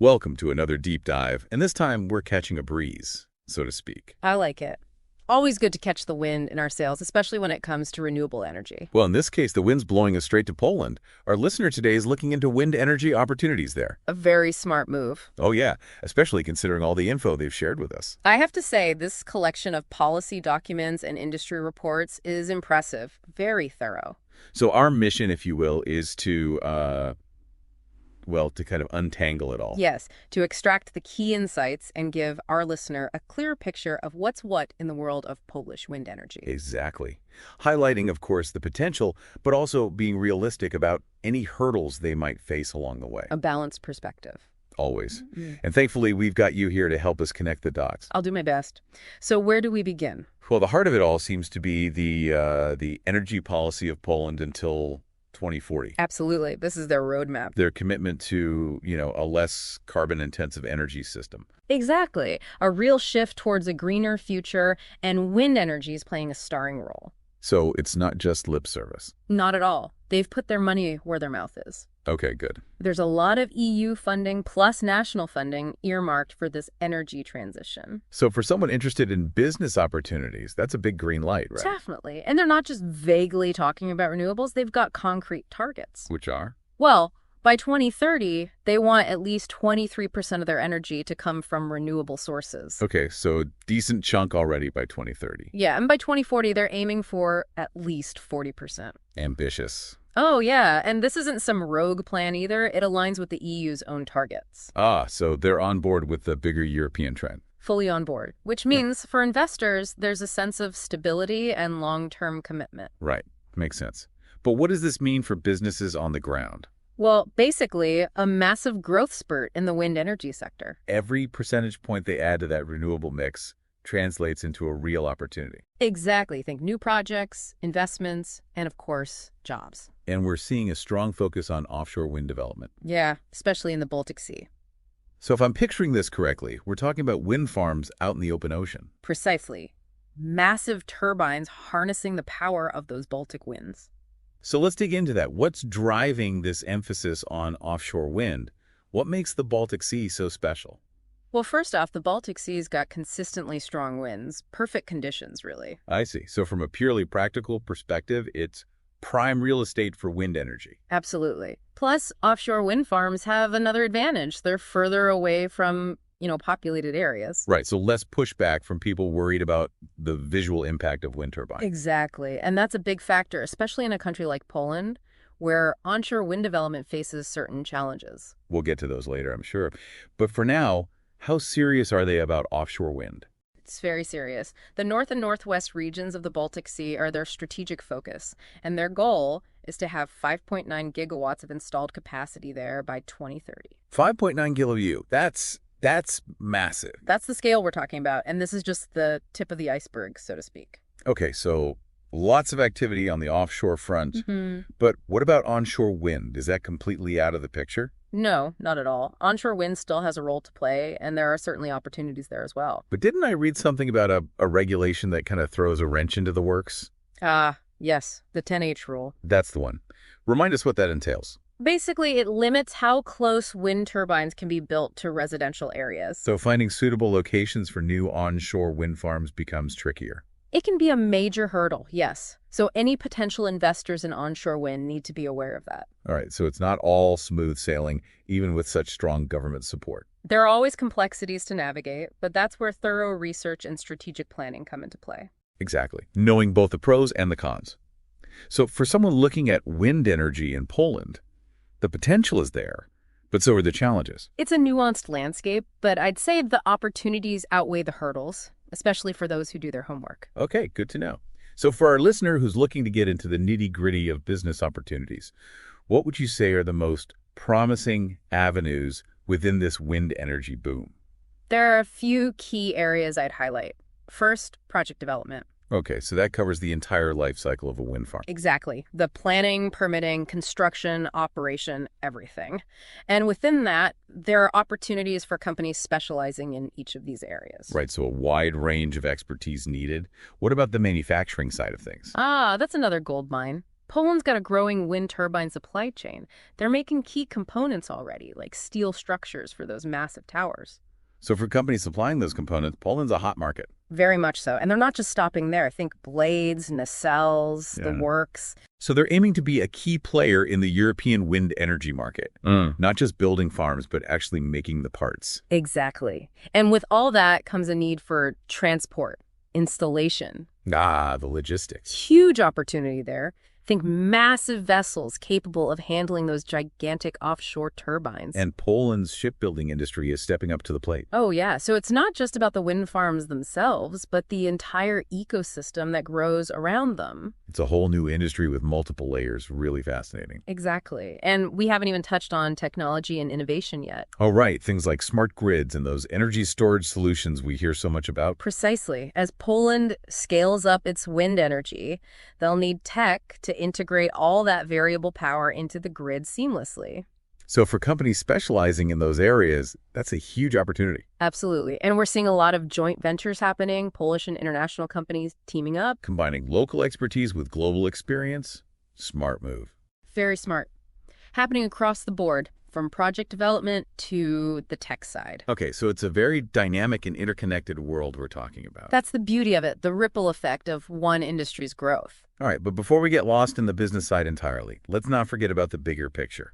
Welcome to another deep dive, and this time we're catching a breeze, so to speak. I like it. Always good to catch the wind in our sails, especially when it comes to renewable energy. Well, in this case, the wind's blowing us straight to Poland. Our listener today is looking into wind energy opportunities there. A very smart move. Oh yeah, especially considering all the info they've shared with us. I have to say, this collection of policy documents and industry reports is impressive. Very thorough. So our mission, if you will, is to kind of untangle it all. Yes, to extract the key insights and give our listener a clear picture of what's what in the world of Polish wind energy. Exactly. Highlighting, of course, the potential, but also being realistic about any hurdles they might face along the way. A balanced perspective. Always. And thankfully, we've got you here to help us connect the dots. I'll do my best. So where do we begin? Well, the heart of it all seems to be the energy policy of Poland until 2040. Absolutely. This is their roadmap. Their commitment to, a less carbon-intensive energy system. Exactly. A real shift towards a greener future, and wind energy is playing a starring role. So it's not just lip service. Not at all. They've put their money where their mouth is. Okay, good. There's a lot of EU funding plus national funding earmarked for this energy transition. So for someone interested in business opportunities, that's a big green light, right? Definitely. And they're not just vaguely talking about renewables. They've got concrete targets. Which are? Well, by 2030, they want at least 23% of their energy to come from renewable sources. Okay, so decent chunk already by 2030. Yeah, and by 2040, they're aiming for at least 40%. Ambitious. Oh, yeah, and this isn't some rogue plan either. It aligns with the EU's own targets. Ah, so they're on board with the bigger European trend. Fully on board, which means for investors, there's a sense of stability and long-term commitment. Right, makes sense. But what does this mean for businesses on the ground? Well, basically, a massive growth spurt in the wind energy sector. Every percentage point they add to that renewable mix translates into a real opportunity. Exactly. Think new projects, investments, and of course, jobs. And we're seeing a strong focus on offshore wind development. Yeah, especially in the Baltic Sea. So if I'm picturing this correctly, we're talking about wind farms out in the open ocean. Precisely. Massive turbines harnessing the power of those Baltic winds. So let's dig into that. What's driving this emphasis on offshore wind? What makes the Baltic Sea so special? Well, first off, the Baltic Sea's got consistently strong winds. Perfect conditions, really. I see. So from a purely practical perspective, it's prime real estate for wind energy. Absolutely. Plus, offshore wind farms have another advantage. They're further away from, populated areas. Right, so less pushback from people worried about the visual impact of wind turbines. Exactly. And that's a big factor, especially in a country like Poland, where onshore wind development faces certain challenges. We'll get to those later, I'm sure. But for now, how serious are they about offshore wind? It's very serious. The north and northwest regions of the Baltic Sea are their strategic focus, and their goal is to have 5.9 gigawatts of installed capacity there by 2030. 5.9 gigawatt. That's massive. That's the scale we're talking about, and this is just the tip of the iceberg, so to speak. Okay, so lots of activity on the offshore front. But what about onshore wind? Is that completely out of the picture? No, not at all. Onshore wind still has a role to play, and there are certainly opportunities there as well. But didn't I read something about a regulation that kind of throws a wrench into the works? Yes, the 10H rule. That's the one. Remind us what that entails. Basically, it limits how close wind turbines can be built to residential areas. So finding suitable locations for new onshore wind farms becomes trickier. It can be a major hurdle, yes. So any potential investors in onshore wind need to be aware of that. All right, so it's not all smooth sailing, even with such strong government support. There are always complexities to navigate, but that's where thorough research and strategic planning come into play. Exactly, knowing both the pros and the cons. So for someone looking at wind energy in Poland, the potential is there, but so are the challenges. It's a nuanced landscape, but I'd say the opportunities outweigh the hurdles, especially for those who do their homework. Okay, good to know. So for our listener who's looking to get into the nitty-gritty of business opportunities, what would you say are the most promising avenues within this wind energy boom? There are a few key areas I'd highlight. First, project development. Okay, so that covers the entire life cycle of a wind farm. Exactly. The planning, permitting, construction, operation, everything. And within that, there are opportunities for companies specializing in each of these areas. Right, so a wide range of expertise needed. What about the manufacturing side of things? That's another gold mine. Poland's got a growing wind turbine supply chain. They're making key components already, like steel structures for those massive towers. So for companies supplying those components, Poland's a hot market. Very much so. And they're not just stopping there. Think blades, nacelles, the Yeah. works. So they're aiming to be a key player in the European wind energy market, not just building farms, but actually making the parts. Exactly. And with all that comes a need for transport, installation. Ah, the logistics. Huge opportunity there. Think massive vessels capable of handling those gigantic offshore turbines. And Poland's shipbuilding industry is stepping up to the plate. Oh, yeah. So it's not just about the wind farms themselves, but the entire ecosystem that grows around them. It's a whole new industry with multiple layers. Really fascinating. Exactly. And we haven't even touched on technology and innovation yet. Oh, right. Things like smart grids and those energy storage solutions we hear so much about. Precisely. As Poland scales up its wind energy, they'll need tech to integrate all that variable power into the grid seamlessly. So for companies specializing in those areas, that's a huge opportunity. Absolutely. And we're seeing a lot of joint ventures happening, Polish and international companies teaming up. Combining local expertise with global experience, smart move. Very smart. Happening across the board, from project development to the tech side. Okay, so it's a very dynamic and interconnected world we're talking about. That's the beauty of it, the ripple effect of one industry's growth. All right, but before we get lost in the business side entirely, let's not forget about the bigger picture.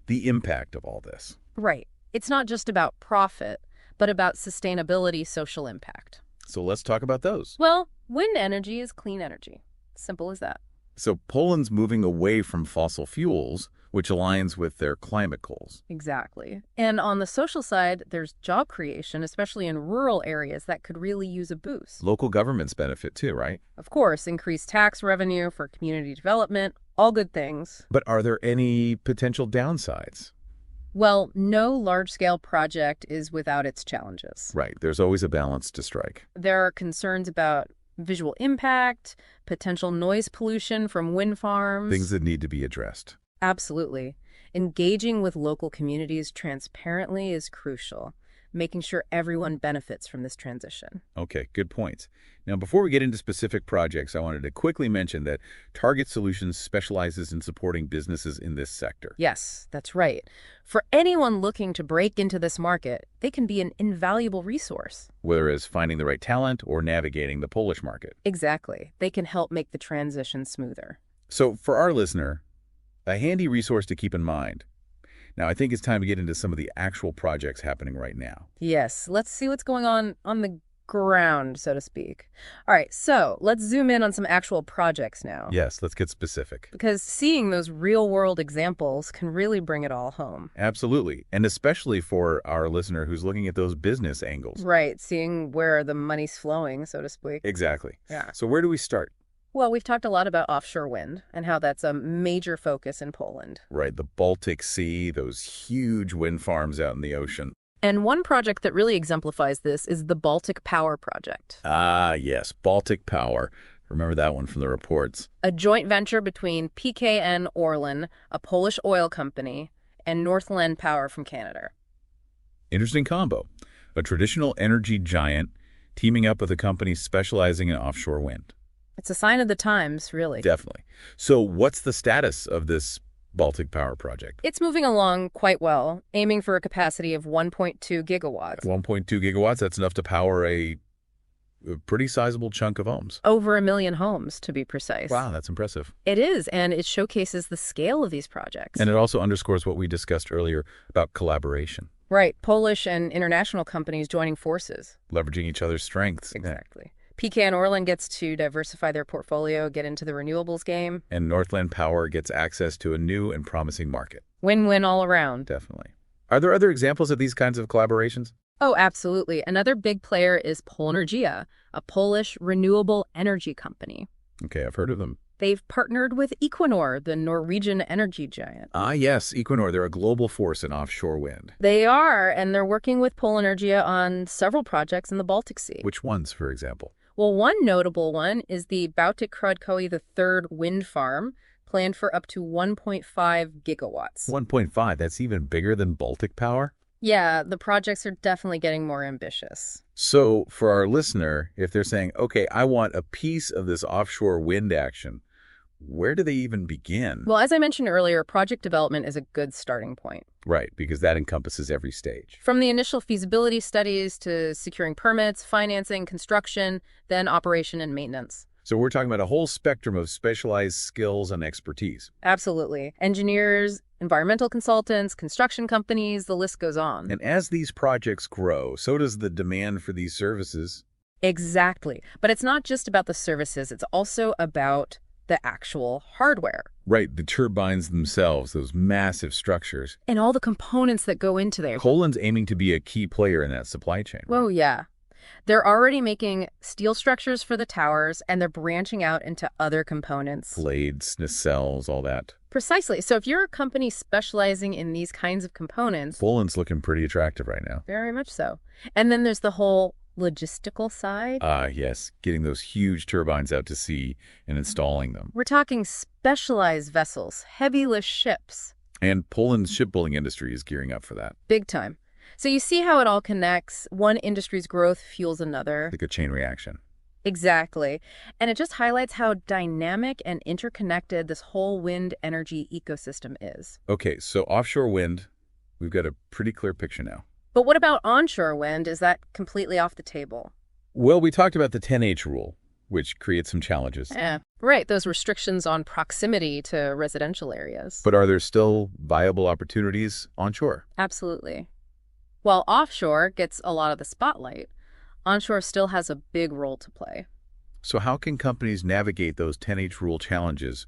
The impact of all this. Right. It's not just about profit, but about sustainability, social impact. So let's talk about those. Well, wind energy is clean energy. Simple as that. So Poland's moving away from fossil fuels, which aligns with their climate goals. Exactly. And on the social side, there's job creation, especially in rural areas that could really use a boost. Local governments benefit too, right? Of course, increased tax revenue for community development, all good things. But are there any potential downsides? Well, no large-scale project is without its challenges. Right, there's always a balance to strike. There are concerns about visual impact, potential noise pollution from wind farms. Things that need to be addressed. Absolutely. Engaging with local communities transparently is crucial, making sure everyone benefits from this transition. Okay, good points. Now, before we get into specific projects, I wanted to quickly mention that Target Solutions specializes in supporting businesses in this sector. Yes, that's right. For anyone looking to break into this market, they can be an invaluable resource. Whether it's finding the right talent or navigating the Polish market. Exactly. They can help make the transition smoother. So for our listener, a handy resource to keep in mind. Now, I think it's time to get into some of the actual projects happening right now. Yes, let's see what's going on the ground, so to speak. All right, so let's zoom in on some actual projects now. Yes, let's get specific. Because seeing those real-world examples can really bring it all home. Absolutely, and especially for our listener who's looking at those business angles. Right, seeing where the money's flowing, so to speak. Exactly. Yeah. So where do we start? Well, we've talked a lot about offshore wind and how that's a major focus in Poland. Right, the Baltic Sea, those huge wind farms out in the ocean. And one project that really exemplifies this is the Baltic Power Project. Ah, yes, Baltic Power. Remember that one from the reports. A joint venture between PKN Orlen, a Polish oil company, and Northland Power from Canada. Interesting combo. A traditional energy giant teaming up with a company specializing in offshore wind. It's a sign of the times, really. Definitely. So what's the status of this Baltic Power project? It's moving along quite well, aiming for a capacity of 1.2 gigawatts. 1.2 gigawatts, that's enough to power a pretty sizable chunk of homes. Over 1 million homes, to be precise. Wow, that's impressive. It is, and it showcases the scale of these projects. And it also underscores what we discussed earlier about collaboration. Right, Polish and international companies joining forces. Leveraging each other's strengths. Exactly. PKN Orlen gets to diversify their portfolio, get into the renewables game. And Northland Power gets access to a new and promising market. Win-win all around. Definitely. Are there other examples of these kinds of collaborations? Oh, absolutely. Another big player is Polenergia, a Polish renewable energy company. Okay, I've heard of them. They've partnered with Equinor, the Norwegian energy giant. Ah, yes, Equinor. They're a global force in offshore wind. They are, and they're working with Polenergia on several projects in the Baltic Sea. Which ones, for example? Well, one notable one is the Bałtyk Krótkowy, the third wind farm, planned for up to 1.5 gigawatts. 1.5, that's even bigger than Baltic Power? Yeah, the projects are definitely getting more ambitious. So for our listener, if they're saying, okay, I want a piece of this offshore wind action, Where do they even begin? Well, as I mentioned earlier, project development is a good starting point. Right, because that encompasses every stage. From the initial feasibility studies to securing permits, financing, construction, then operation and maintenance. So we're talking about a whole spectrum of specialized skills and expertise. Absolutely. Engineers, environmental consultants, construction companies, the list goes on. And as these projects grow, so does the demand for these services. Exactly. But it's not just about the services, it's also about the actual hardware. Right, the turbines themselves, those massive structures. And all the components that go into there. Poland's aiming to be a key player in that supply chain. Oh, yeah. They're already making steel structures for the towers, and they're branching out into other components. Blades, nacelles, all that. Precisely. So if you're a company specializing in these kinds of components... Poland's looking pretty attractive right now. Very much so. And then there's the whole logistical side. Yes, getting those huge turbines out to sea and installing them. We're talking specialized vessels, heavy-lift ships. And Poland's shipbuilding industry is gearing up for that. Big time. So you see how it all connects. One industry's growth fuels another. Like a chain reaction. Exactly. And it just highlights how dynamic and interconnected this whole wind energy ecosystem is. Okay, so offshore wind, we've got a pretty clear picture now. But what about onshore wind? Is that completely off the table? Well, we talked about the 10H rule, which creates some challenges. Right, those restrictions on proximity to residential areas. But are there still viable opportunities onshore? Absolutely. While offshore gets a lot of the spotlight, onshore still has a big role to play. So how can companies navigate those 10H rule challenges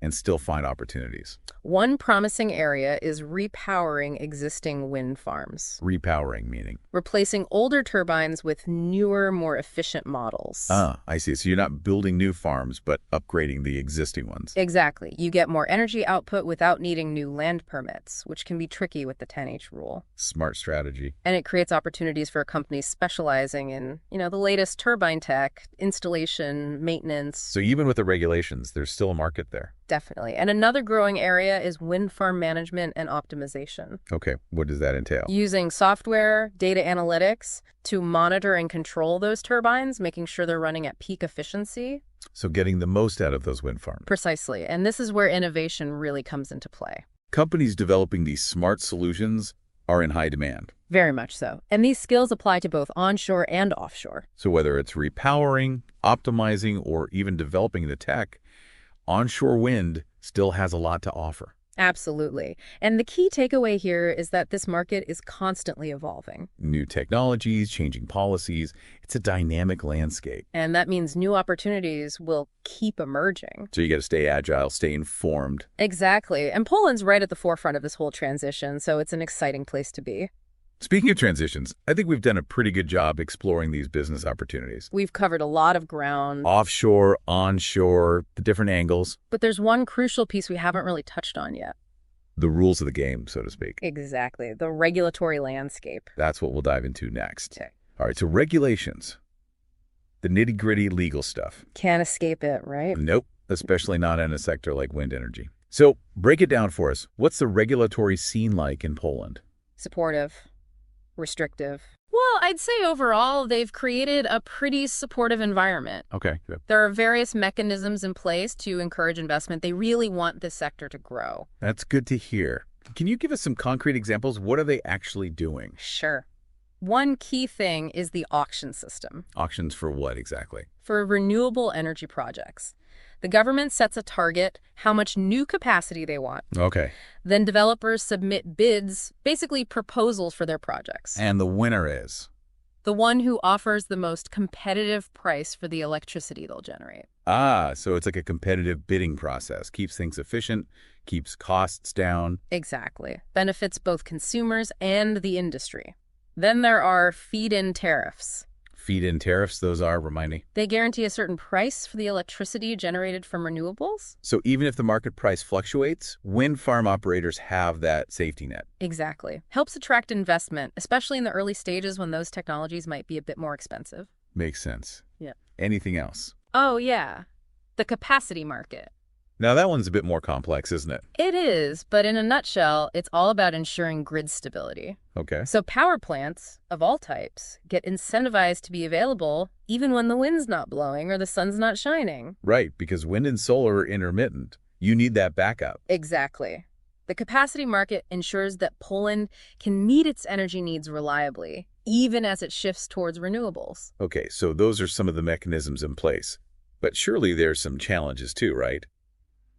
and still find opportunities? One promising area is repowering existing wind farms. Repowering, meaning? Replacing older turbines with newer, more efficient models. I see. So you're not building new farms, but upgrading the existing ones. Exactly. You get more energy output without needing new land permits, which can be tricky with the 10H rule. Smart strategy. And it creates opportunities for companies specializing in, the latest turbine tech, installation, maintenance. So even with the regulations, there's still a market there. Definitely. And another growing area is wind farm management and optimization. Okay, what does that entail? Using software, data analytics to monitor and control those turbines, making sure they're running at peak efficiency. So getting the most out of those wind farms. Precisely. And this is where innovation really comes into play. Companies developing these smart solutions are in high demand. Very much so. And these skills apply to both onshore and offshore. So whether it's repowering, optimizing, or even developing the tech, onshore wind still has a lot to offer. Absolutely. And the key takeaway here is that this market is constantly evolving. New technologies, changing policies. It's a dynamic landscape. And that means new opportunities will keep emerging. So you got to stay agile, stay informed. Exactly. And Poland's right at the forefront of this whole transition, so it's an exciting place to be. Speaking of transitions, I think we've done a pretty good job exploring these business opportunities. We've covered a lot of ground. Offshore, onshore, the different angles. But there's one crucial piece we haven't really touched on yet. The rules of the game, so to speak. Exactly. The regulatory landscape. That's what we'll dive into next. Okay. All right, so regulations. The nitty-gritty legal stuff. Can't escape it, right? Nope, especially not in a sector like wind energy. So break it down for us. What's the regulatory scene like in Poland? Supportive. Restrictive. Well, I'd say overall, they've created a pretty supportive environment. Okay, good. There are various mechanisms in place to encourage investment. They really want this sector to grow. That's good to hear. Can you give us some concrete examples? What are they actually doing? Sure. One key thing is the auction system. Auctions for what exactly? For renewable energy projects. The government sets a target, how much new capacity they want. Okay. Then developers submit bids, basically proposals for their projects. And the winner is? The one who offers the most competitive price for the electricity they'll generate. So it's like a competitive bidding process. Keeps things efficient, keeps costs down. Exactly. Benefits both consumers and the industry. Then there are feed-in tariffs. Feed-in tariffs, those are, remind me. They guarantee a certain price for the electricity generated from renewables. So even if the market price fluctuates, wind farm operators have that safety net. Exactly. Helps attract investment, especially in the early stages when those technologies might be a bit more expensive. Makes sense. Yeah. Anything else? Oh, yeah. The capacity market. Now that one's a bit more complex, isn't it? It is, but in a nutshell, it's all about ensuring grid stability. Okay. So power plants of all types get incentivized to be available even when the wind's not blowing or the sun's not shining. Right, because wind and solar are intermittent. You need that backup. Exactly. The capacity market ensures that Poland can meet its energy needs reliably, even as it shifts towards renewables. Okay, so those are some of the mechanisms in place. But surely there's some challenges too, right?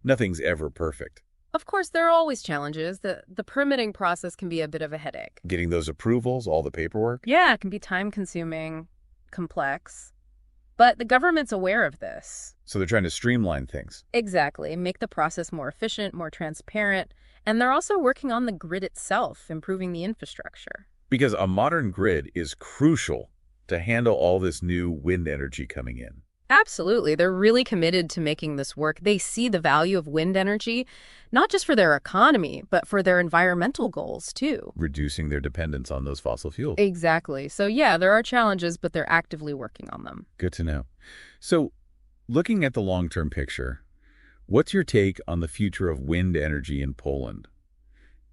Nothing's ever perfect. Of course, there are always challenges. The permitting process can be a bit of a headache. Getting those approvals, all the paperwork? Yeah, it can be time-consuming, complex. But the government's aware of this. So they're trying to streamline things. Exactly. Make the process more efficient, more transparent. And they're also working on the grid itself, improving the infrastructure. Because a modern grid is crucial to handle all this new wind energy coming in. Absolutely. They're really committed to making this work. They see the value of wind energy, not just for their economy, but for their environmental goals, too. Reducing their dependence on those fossil fuels. Exactly. So, yeah, there are challenges, but they're actively working on them. Good to know. So, looking at the long-term picture, what's your take on the future of wind energy in Poland?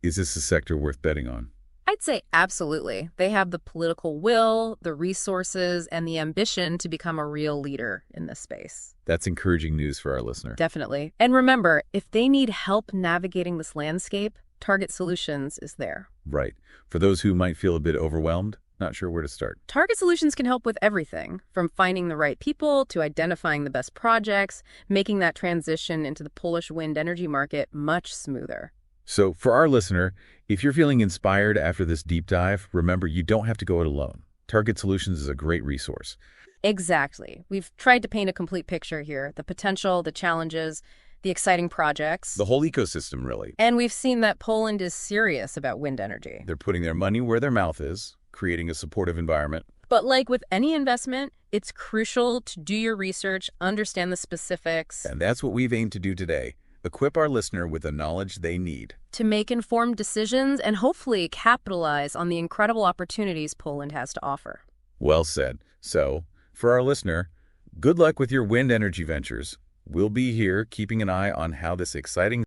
Is this a sector worth betting on? I'd say absolutely. They have the political will, the resources, and the ambition to become a real leader in this space. That's encouraging news for our listener. Definitely. And remember, if they need help navigating this landscape, Target Solutions is there. Right. For those who might feel a bit overwhelmed, not sure where to start. Target Solutions can help with everything, from finding the right people to identifying the best projects, making that transition into the Polish wind energy market much smoother. So for our listener, if you're feeling inspired after this deep dive, remember you don't have to go it alone. Target Solutions is a great resource. Exactly. We've tried to paint a complete picture here, the potential, the challenges, the exciting projects. The whole ecosystem, really. And we've seen that Poland is serious about wind energy. They're putting their money where their mouth is, creating a supportive environment. But like with any investment, it's crucial to do your research, understand the specifics. And that's what we've aimed to do today. Equip our listener with the knowledge they need to make informed decisions and hopefully capitalize on the incredible opportunities Poland has to offer. Well said. So, for our listener, good luck with your wind energy ventures. We'll be here keeping an eye on how this exciting